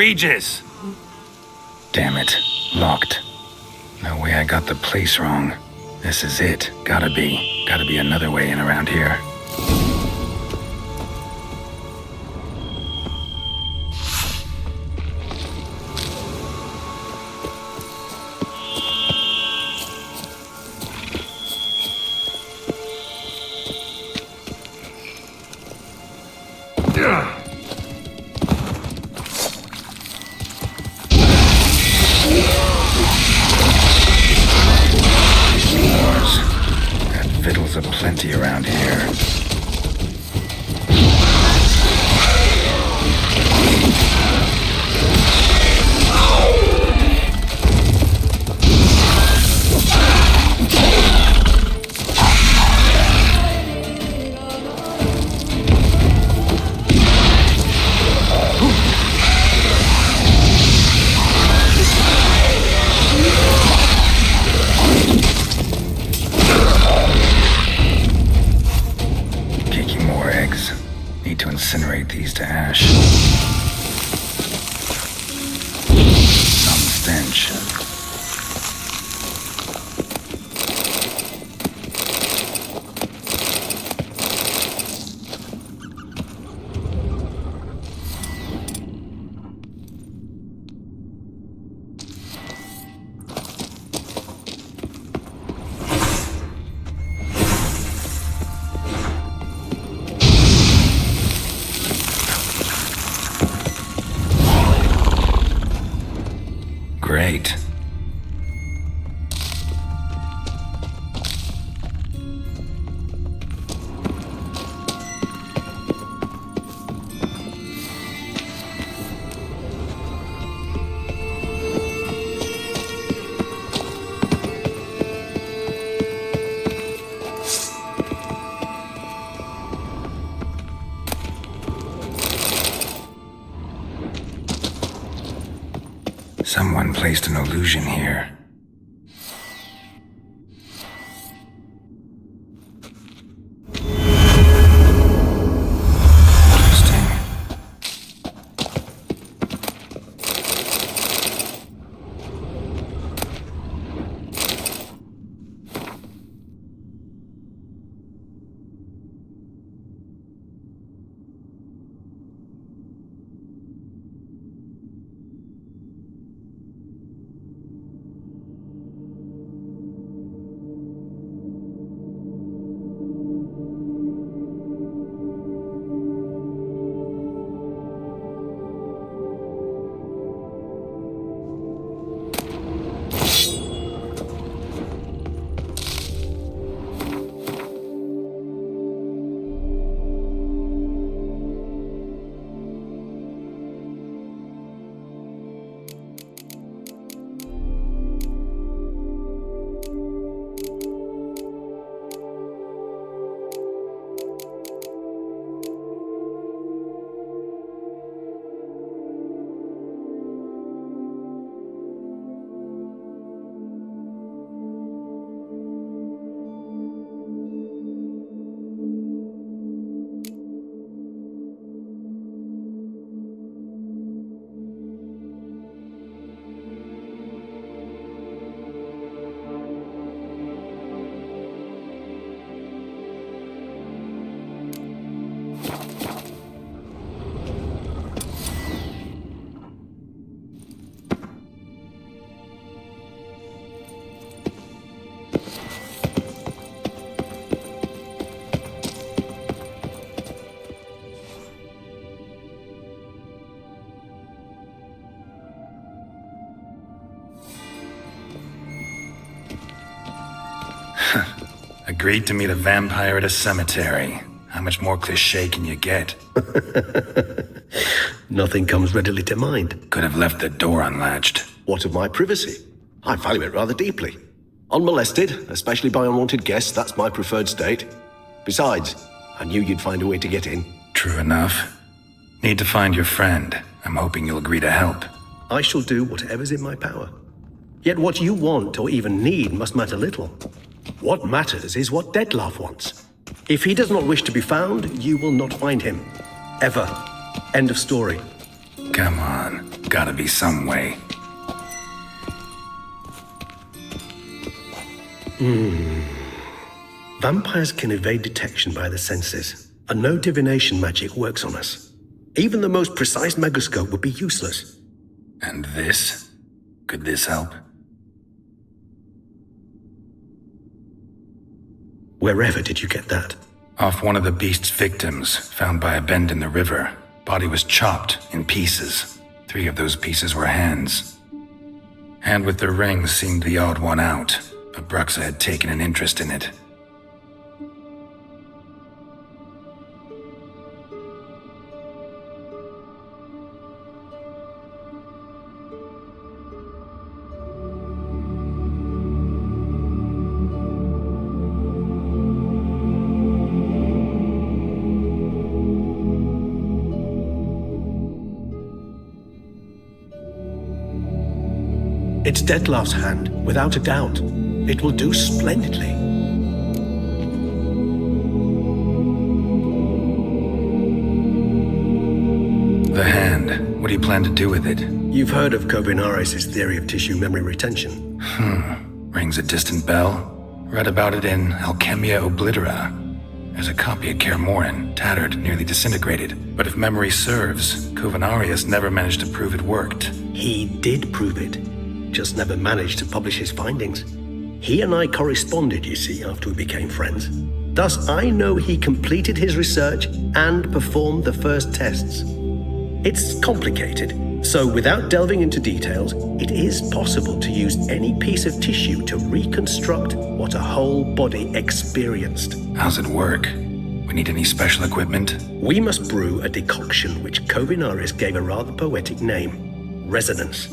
Regis! Damn it. Locked. No way I got the place wrong. This is it. Gotta be. Gotta be another way in around here. Vittles aplenty around here. Need to incinerate these to ash. Some stench. Great. Someone placed an illusion here. Interesting. Agreed to meet a vampire at a cemetery. How much more cliché can you get? Nothing comes readily to mind. Could have left the door unlatched. What of my privacy? I value it rather deeply. Unmolested, especially by unwanted guests, that's my preferred state. Besides, I knew you'd find a way to get in. True enough. Need to find your friend. I'm hoping you'll agree to help. I shall do whatever's in my power. Yet what you want or even need must matter little. What matters is what Dettlaff wants. If he does not wish to be found, you will not find him. Ever. End of story. Come on. Gotta be some way. Vampires can evade detection by the senses, and no divination magic works on us. Even the most precise megascope would be useless. And this? Could this help? Wherever did you get that? Off one of the beast's victims, found by a bend in the river. Body was chopped in pieces. 3 of those pieces were hands. Hand with the ring seemed the odd one out, but Bruxa had taken an interest in it. It's Detlef's hand, without a doubt. It will do splendidly. The hand. What do you plan to do with it? You've heard of Kovinaris' theory of tissue memory retention. Rings a distant bell. Read about it in Alchemia Oblitera. There's a copy at Kaer Morhen, tattered, nearly disintegrated. But if memory serves, Kovinaris never managed to prove it worked. He did prove it, just never managed to publish his findings. He and I corresponded, you see, after we became friends. Thus, I know he completed his research and performed the first tests. It's complicated, so without delving into details, it is possible to use any piece of tissue to reconstruct what a whole body experienced. How's it work? We need any special equipment? We must brew a decoction which Kovinaris gave a rather poetic name: resonance.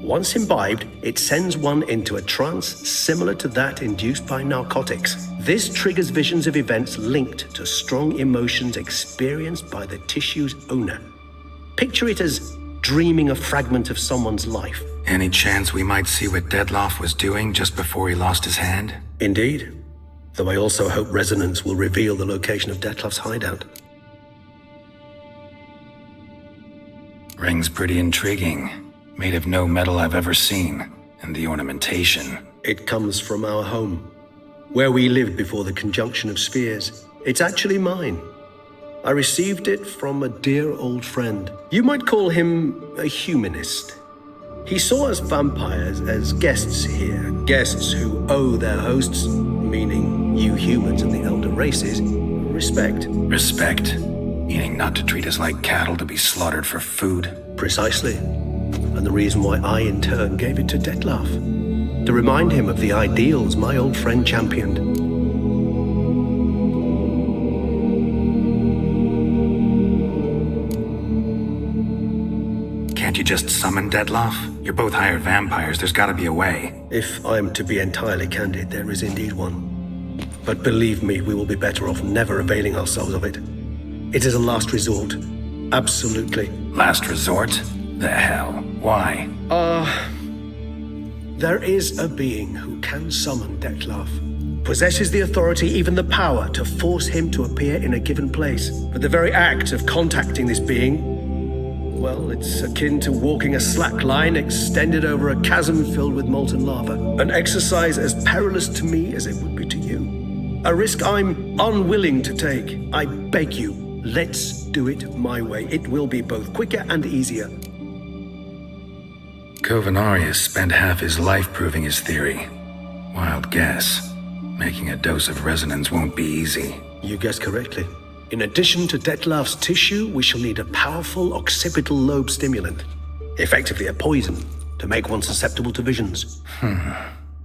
Once imbibed, it sends one into a trance similar to that induced by narcotics. This triggers visions of events linked to strong emotions experienced by the tissue's owner. Picture it as dreaming a fragment of someone's life. Any chance we might see what Detlef was doing just before he lost his hand? Indeed. Though I also hope resonance will reveal the location of Detlef's hideout. Ring's pretty intriguing. Made of no metal I've ever seen. And the ornamentation. It comes from our home, where we lived before the conjunction of spheres. It's actually mine. I received it from a dear old friend. You might call him a humanist. He saw us vampires as guests here, guests who owe their hosts, meaning you humans and the elder races, respect. Respect? Meaning not to treat us like cattle to be slaughtered for food? Precisely. And the reason why I, in turn, gave it to Detlef. To remind him of the ideals my old friend championed. Can't you just summon Detlef? You're both hired vampires, there's gotta be a way. If I'm to be entirely candid, there is indeed one. But believe me, we will be better off never availing ourselves of it. It is a last resort. Absolutely. Last resort? The hell? Why? There is a being who can summon Detlef. Possesses the authority, even the power, to force him to appear in a given place. But the very act of contacting this being, well, it's akin to walking a slack line extended over a chasm filled with molten lava. An exercise as perilous to me as it would be to you. A risk I'm unwilling to take. I beg you, let's do it my way. It will be both quicker and easier. Kovinaris spent half his life proving his theory. Wild guess. Making a dose of resonance won't be easy. You guessed correctly. In addition to Detlef's tissue, we shall need a powerful occipital lobe stimulant. Effectively a poison, to make one susceptible to visions.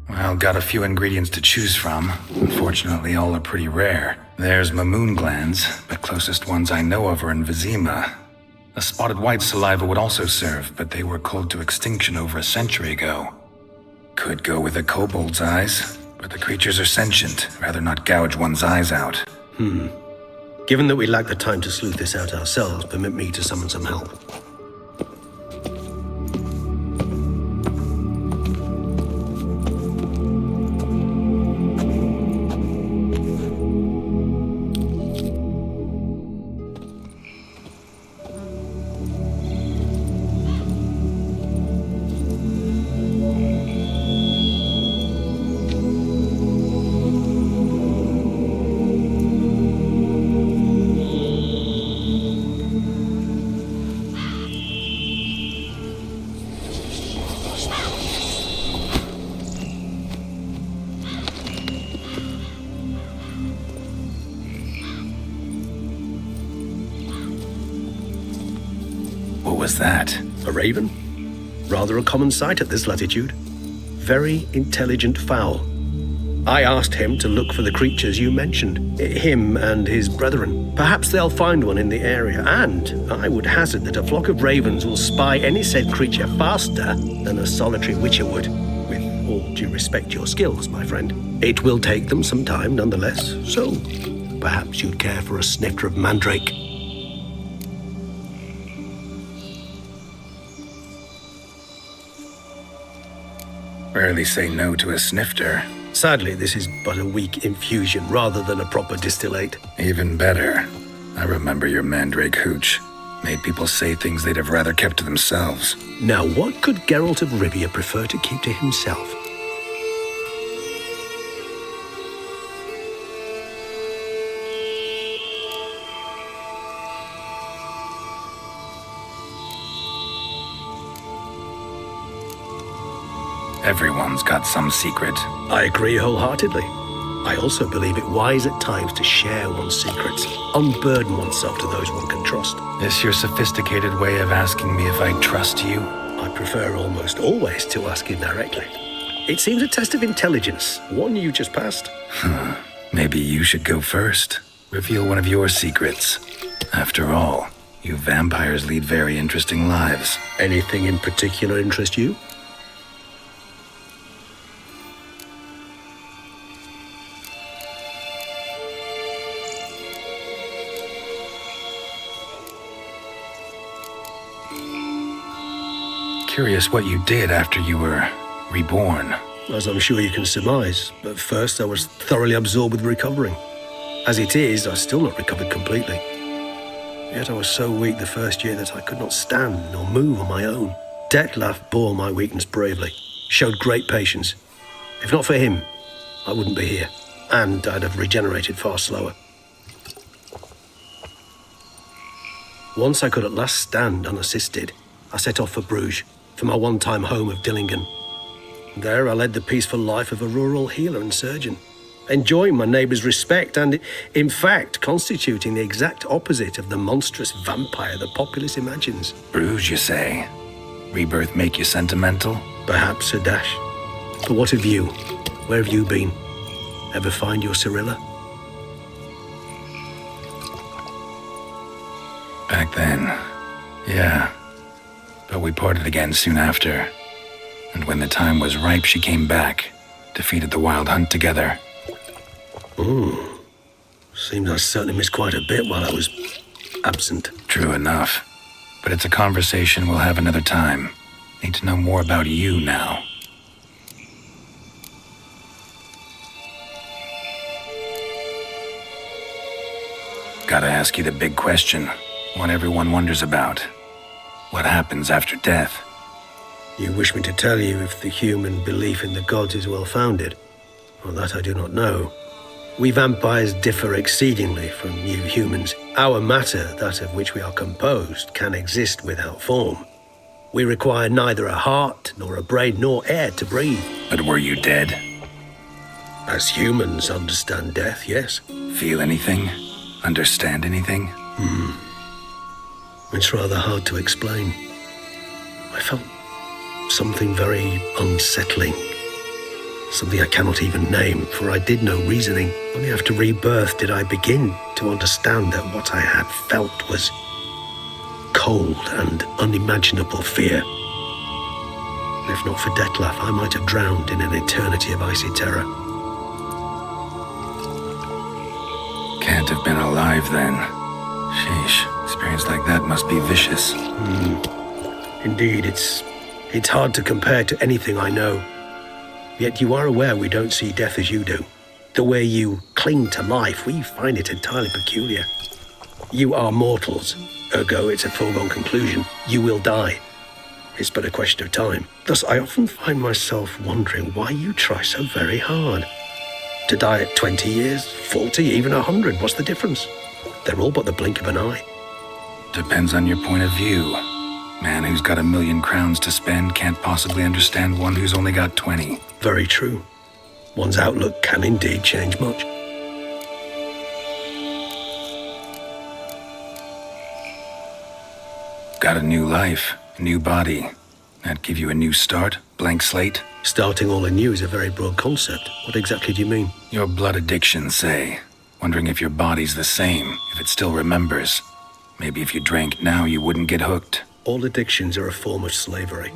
Well, got a few ingredients to choose from. Unfortunately, all are pretty rare. There's Mamoon glands, but closest ones I know of are in Vizima. A spotted white saliva would also serve, but they were cold to extinction over a century ago. Could go with a kobold's eyes, but the creatures are sentient. Rather not gouge one's eyes out. Given that we lack the time to sleuth this out ourselves, permit me to summon some help. was that? A raven? Rather a common sight at this latitude. Very intelligent fowl. I asked him to look for the creatures you mentioned, him and his brethren. Perhaps they'll find one in the area, and I would hazard that a flock of ravens will spy any said creature faster than a solitary witcher would. With all due respect to your skills, my friend. It will take them some time nonetheless, so perhaps you'd care for a snifter of mandrake. Rarely say no to a snifter. Sadly, this is but a weak infusion rather than a proper distillate. Even better. I remember your mandrake hooch. Made people say things they'd have rather kept to themselves. Now, what could Geralt of Rivia prefer to keep to himself? Everyone's got some secret. I agree wholeheartedly. I also believe it wise at times to share one's secrets, unburden oneself to those one can trust. Is your sophisticated way of asking me if I trust you? I prefer almost always to ask indirectly. It seems a test of intelligence, one you just passed. Maybe you should go first. Reveal one of your secrets. After all, you vampires lead very interesting lives. Anything in particular interest you? Curious what you did after you were reborn. As I'm sure you can surmise, but first I was thoroughly absorbed with recovering. As it is, I've still not recovered completely. Yet I was so weak the first year that I could not stand nor move on my own. Detlef bore my weakness bravely, showed great patience. If not for him, I wouldn't be here, and I'd have regenerated far slower. Once I could at last stand unassisted, I set off for Bruges, for my one-time home of Dillingen. There I led the peaceful life of a rural healer and surgeon, enjoying my neighbours' respect and, in fact, constituting the exact opposite of the monstrous vampire the populace imagines. Bruges, you say? Rebirth make you sentimental? Perhaps a dash. But what of you? Where have you been? Ever find your Cyrilla? Back then, yeah. But we parted again soon after. And when the time was ripe, she came back, defeated the Wild Hunt together. Seems I certainly missed quite a bit while I was absent. True enough. But it's a conversation we'll have another time. Need to know more about you now. Gotta ask you the big question. One everyone wonders about. What happens after death? You wish me to tell you if the human belief in the gods is well-founded? Well, that I do not know. We vampires differ exceedingly from you humans. Our matter, that of which we are composed, can exist without form. We require neither a heart, nor a brain, nor air to breathe. But were you dead? As humans understand death, yes. Feel anything? Understand anything? It's rather hard to explain. I felt something very unsettling. Something I cannot even name, for I did no reasoning. Only after rebirth did I begin to understand that what I had felt was cold and unimaginable fear. If not for Detlef, I might have drowned in an eternity of icy terror. Can't have been alive then. Sheesh, experience like that must be vicious. Indeed, it's hard to compare to anything I know. Yet you are aware we don't see death as you do. The way you cling to life, we find it entirely peculiar. You are mortals, ergo it's a foregone conclusion. You will die. It's but a question of time. Thus, I often find myself wondering why you try so very hard. To die at 20 years, 40, even 100, what's the difference? They're all but the blink of an eye. Depends on your point of view. Man who's got 1,000,000 crowns to spend can't possibly understand one who's only got 20. Very true. One's outlook can indeed change much. got a new life, a new body. That give you a new start? Blank slate? Starting all anew is a very broad concept. What exactly do you mean? Your blood addiction, say. Wondering if your body's the same, if it still remembers. Maybe if you drank now, you wouldn't get hooked. All addictions are a form of slavery.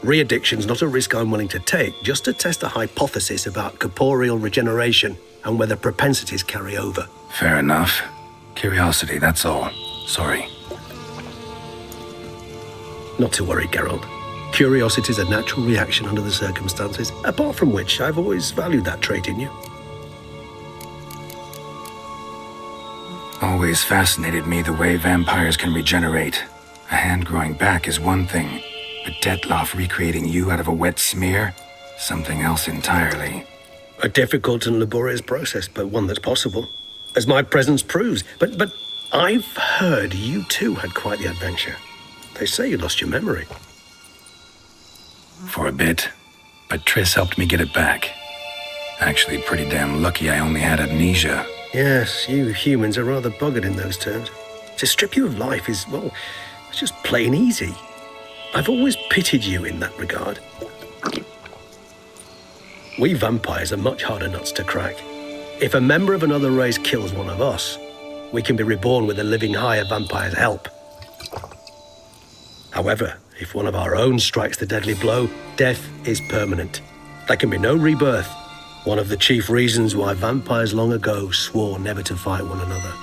Re-addiction's not a risk I'm willing to take, just to test a hypothesis about corporeal regeneration and whether propensities carry over. Fair enough. Curiosity, that's all. Sorry. Not to worry, Geralt. Curiosity is a natural reaction under the circumstances, apart from which I've always valued that trait in you. Always fascinated me the way vampires can regenerate. A hand growing back is one thing, but Detloff recreating you out of a wet smear? Something else entirely. A difficult and laborious process, but one that's possible, as my presence proves. But I've heard you too had quite the adventure. They say you lost your memory. For a bit, but Triss helped me get it back. Actually, pretty damn lucky I only had amnesia. Yes, you humans are rather buggered in those terms. To strip you of life is, well, it's just plain easy. I've always pitied you in that regard. We vampires are much harder nuts to crack. If a member of another race kills one of us, we can be reborn with a living higher vampire's help. However, if one of our own strikes the deadly blow, death is permanent. There can be no rebirth. One of the chief reasons why vampires long ago swore never to fight one another.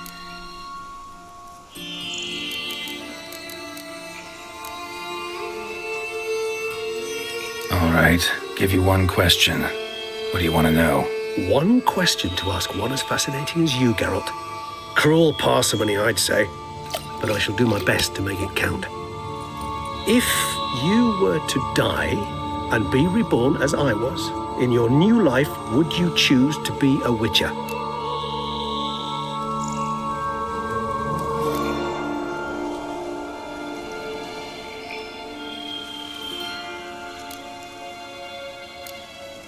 All right, give you one question. What do you want to know? One question to ask one as fascinating as you, Geralt. Cruel parsimony, I'd say, but I shall do my best to make it count. If you were to die and be reborn as I was, in your new life, would you choose to be a Witcher?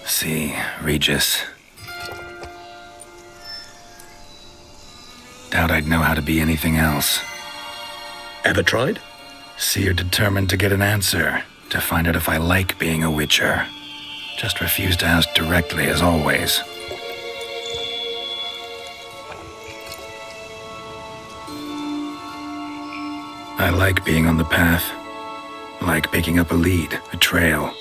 See, Regis. Doubt I'd know how to be anything else. Ever tried? See, you're determined to get an answer, to find out if I like being a Witcher. Just refuse to ask directly, as always. I like being on the path. I like picking up a lead, a trail.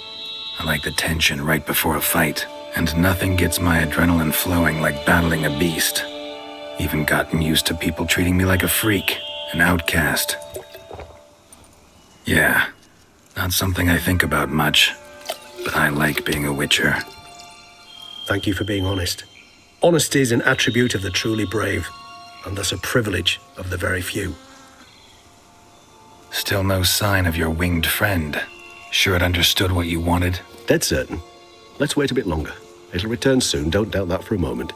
I like the tension right before a fight. And nothing gets my adrenaline flowing like battling a beast. Even gotten used to people treating me like a freak, an outcast. Yeah, not something I think about much. But I like being a Witcher. Thank you for being honest. Honesty is an attribute of the truly brave, and thus a privilege of the very few. Still no sign of your winged friend. Sure it understood what you wanted? Dead certain. Let's wait a bit longer. It'll return soon, don't doubt that for a moment.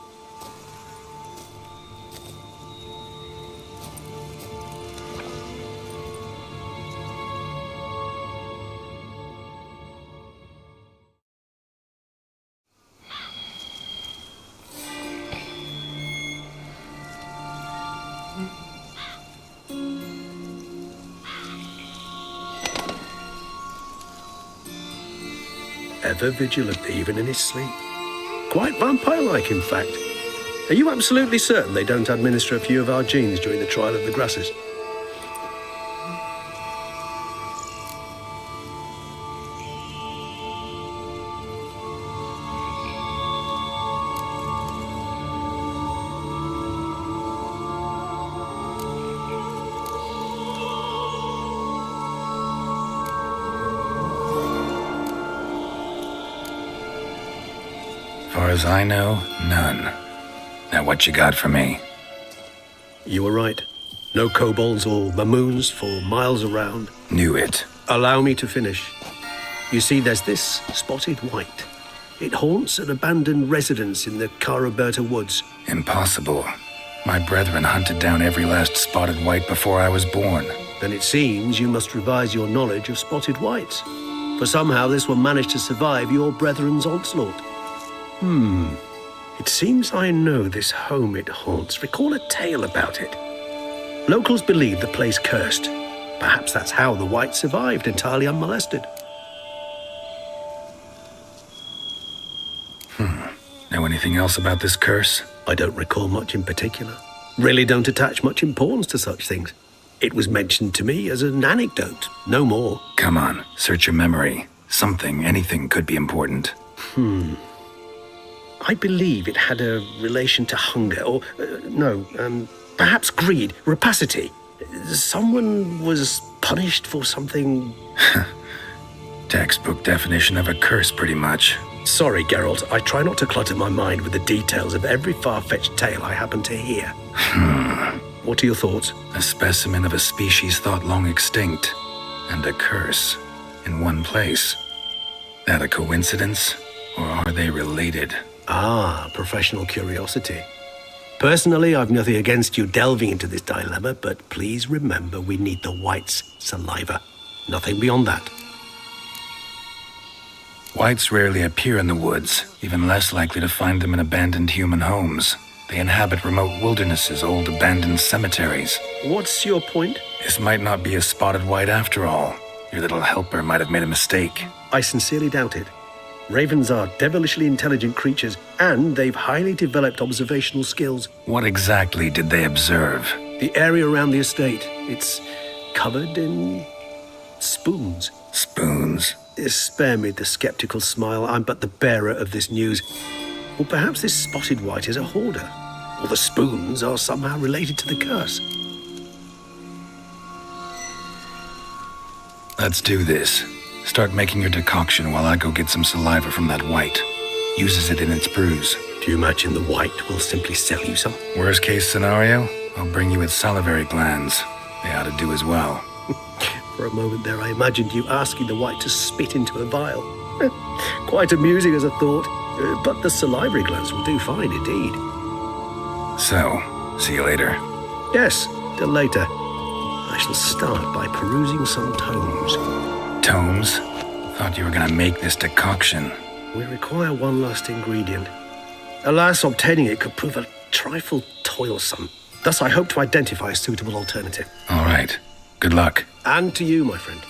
Ever vigilant, even in his sleep. Quite vampire-like, in fact. Are you absolutely certain they don't administer a few of our genes during the trial of the grasses? Far as I know, none. Now what you got for me? You were right. No kobolds or mamoons for miles around. Knew it. Allow me to finish. You see, there's this spotted white. It haunts an abandoned residence in the Caraberta woods. Impossible. My brethren hunted down every last spotted white before I was born. Then it seems you must revise your knowledge of spotted whites. For somehow this one managed to survive your brethren's onslaught. It seems I know this home it haunts. Recall a tale about it. Locals believe the place cursed. Perhaps that's how the White survived entirely unmolested. Know anything else about this curse? I don't recall much in particular. Really don't attach much importance to such things. It was mentioned to me as an anecdote, no more. Come on, search your memory. Something, anything could be important. I believe it had a relation to hunger, or, perhaps greed, rapacity. Someone was punished for something. Textbook definition of a curse, pretty much. Sorry, Geralt, I try not to clutter my mind with the details of every far-fetched tale I happen to hear. What are your thoughts? A specimen of a species thought long extinct, and a curse in one place. That a coincidence, or are they related? Ah, professional curiosity. Personally, I've nothing against you delving into this dilemma, but please remember we need the White's saliva. Nothing beyond that. Whites rarely appear in the woods, even less likely to find them in abandoned human homes. They inhabit remote wildernesses, old abandoned cemeteries. What's your point? This might not be a spotted white after all. Your little helper might have made a mistake. I sincerely doubt it. Ravens are devilishly intelligent creatures, and they've highly developed observational skills. What exactly did they observe? The area around the estate, it's covered in spoons. Spoons? Spare me the skeptical smile. I'm but the bearer of this news. Or perhaps this spotted white is a hoarder. Or the spoons are somehow related to the curse. Let's do this. Start making your decoction while I go get some saliva from that white. Uses it in its brews. Do you imagine the white will simply sell you some? Worst case scenario, I'll bring you its salivary glands. They ought to do as well. For a moment there, I imagined you asking the white to spit into a vial. Quite amusing as a thought, but the salivary glands will do fine indeed. So, see you later. Yes, till later. I shall start by perusing some tomes. Tomes? Thought you were gonna make this decoction. We require one last ingredient. Alas, obtaining it could prove a trifle toilsome. Thus, I hope to identify a suitable alternative. All right. Good luck. And to you, my friend.